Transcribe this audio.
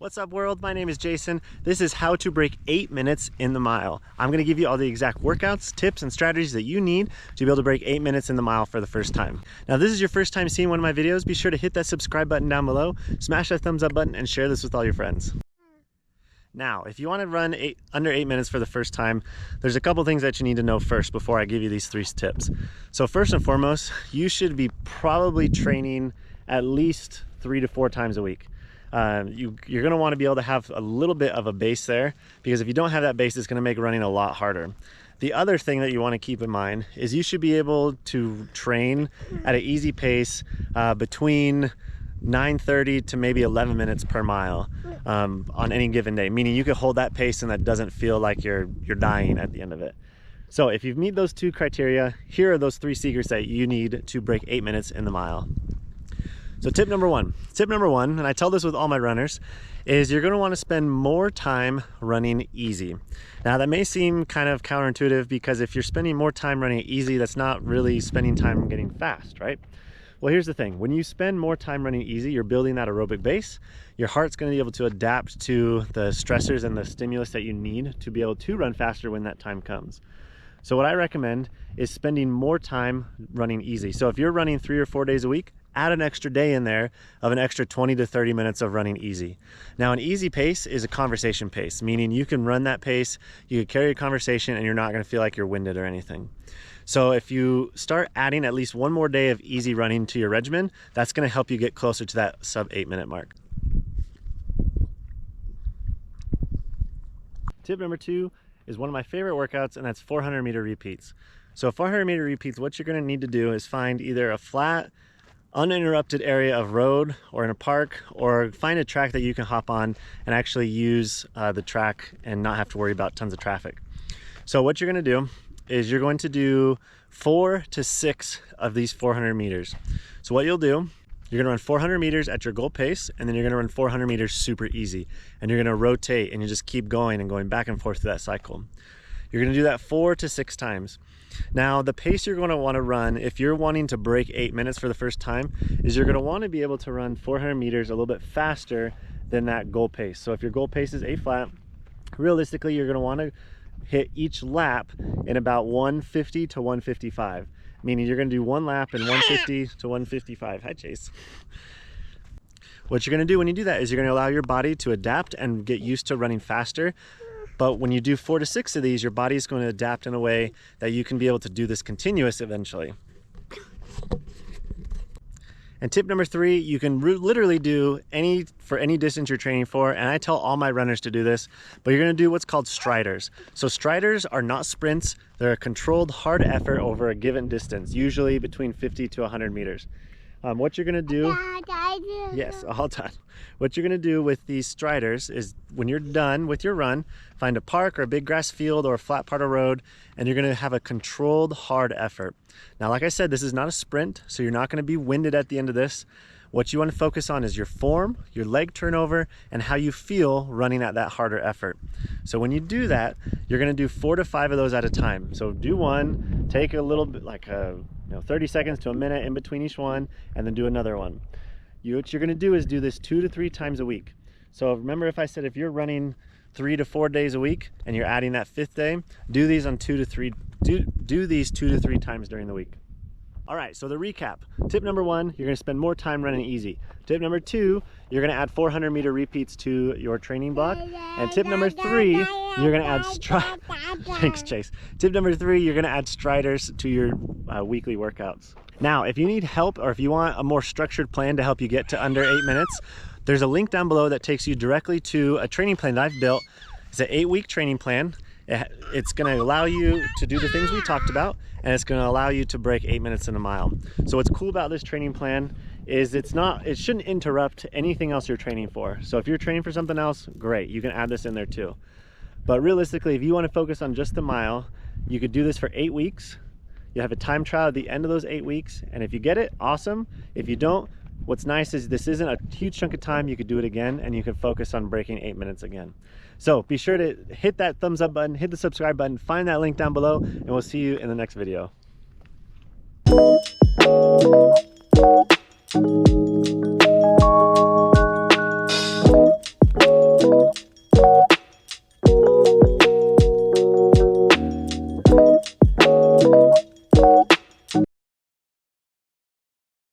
What's up world? My name is Jason. This is how to break 8 minutes in the mile. I'm gonna give you all the exact workouts, tips, and strategies that you need to be able to break 8 minutes in the mile for the first time. Now, if this is your first time seeing one of my videos, be sure to hit that subscribe button down below, smash that thumbs up button, and share this with all your friends. Now, if you want to run under 8 minutes for the first time, there's a couple things that you need to know first before I give you these 3 tips. So first and foremost, you should be probably training at least 3 to 4 times a week. You're going to want to be able to have a little bit of a base there, because if you don't have that base, it's going to make running a lot harder. The other thing that you want to keep in mind is you should be able to train at an easy pace between 9:30 to maybe 11 minutes per mile on any given day, meaning you can hold that pace and that doesn't feel like you're dying at the end of it. So if you meet those 2 criteria, here are those 3 secrets that you need to break 8 minutes in the mile. So tip number one, and I tell this with all my runners, is you're going to want to spend more time running easy. Now that may seem kind of counterintuitive, because if you're spending more time running easy, that's not really spending time getting fast, right? Well, here's the thing. When you spend more time running easy, you're building that aerobic base. Your heart's going to be able to adapt to the stressors and the stimulus that you need to be able to run faster when that time comes. So what I recommend is spending more time running easy. So if you're running 3 or 4 days a week, add an extra day in there of an extra 20 to 30 minutes of running easy. Now, an easy pace is a conversation pace, meaning you can run that pace, you can carry a conversation, and you're not going to feel like you're winded or anything. So if you start adding at least 1 more day of easy running to your regimen, that's going to help you get closer to that sub 8 minute mark. Tip number 2 is one of my favorite workouts, and that's 400 meter repeats. So 400 meter repeats, what you're going to need to do is find either a flat, uninterrupted area of road or in a park, or find a track that you can hop on and actually use the track and not have to worry about tons of traffic. So what you're going to do is you're going to do 4 to 6 of these 400 meters. So what you'll do, you're going to run 400 meters at your goal pace, and then you're going to run 400 meters super easy, and you're going to rotate and you just keep going and going back and forth through that cycle. You're going to do that 4 to 6 times. Now, the pace you're going to want to run if you're wanting to break 8 minutes for the first time is you're going to want to be able to run 400 meters a little bit faster than that goal pace. So if your goal pace is 8 flat, realistically, you're going to want to hit each lap in about 150 to 155, meaning you're going to do 1 lap in 150 to 155. Hi, Chase. What you're going to do when you do that is you're going to allow your body to adapt and get used to running faster. But when you do 4 to 6 of these, your body is going to adapt in a way that you can be able to do this continuous eventually. And tip number 3, you can literally do for any distance you're training for, and I tell all my runners to do this, but you're going to do what's called striders. So striders are not sprints, they're a controlled hard effort over a given distance, usually between 50 to 100 meters. What you're going to do, yes, all done. What you're going to do with these striders is when you're done with your run, find a park or a big grass field or a flat part of road, and you're going to have a controlled hard effort. Now, like I said, this is not a sprint, so you're not going to be winded at the end of this. What you want to focus on is your form, your leg turnover, and how you feel running at that harder effort. So when you do that, you're going to do 4 to 5 of those at a time. So do one, take a little bit, like 30 seconds to a minute in between each one, and then do another one. What you're going to do is do this 2 to 3 times a week. So remember, if I said if you're running 3 to 4 days a week and you're adding that 5th day, do these 2 to 3 times during the week. All right, so the recap. Tip number 1, you're going to spend more time running easy. Tip number 2, you're going to add 400 meter repeats to your training block. And tip number 3, you're going to add Thanks, Chase. Tip number 3, you're going to add striders to your weekly workouts. Now, if you need help or if you want a more structured plan to help you get to under 8 minutes, there's a link down below that takes you directly to a training plan that I've built. It's an 8-week training plan. It's going to allow you to do the things we talked about, and it's going to allow you to break 8 minutes in a mile. So what's cool about this training plan is it shouldn't interrupt anything else you're training for. So if you're training for something else, great, you can add this in there too. But realistically, if you want to focus on just the mile, you could do this for 8 weeks. You have a time trial at the end of those 8 weeks, and if you get it, awesome. If you don't, what's nice is this isn't a huge chunk of time. You could do it again, and you can focus on breaking 8 minutes again. So be sure to hit that thumbs up button, hit the subscribe button, find that link down below, and we'll see you in the next video.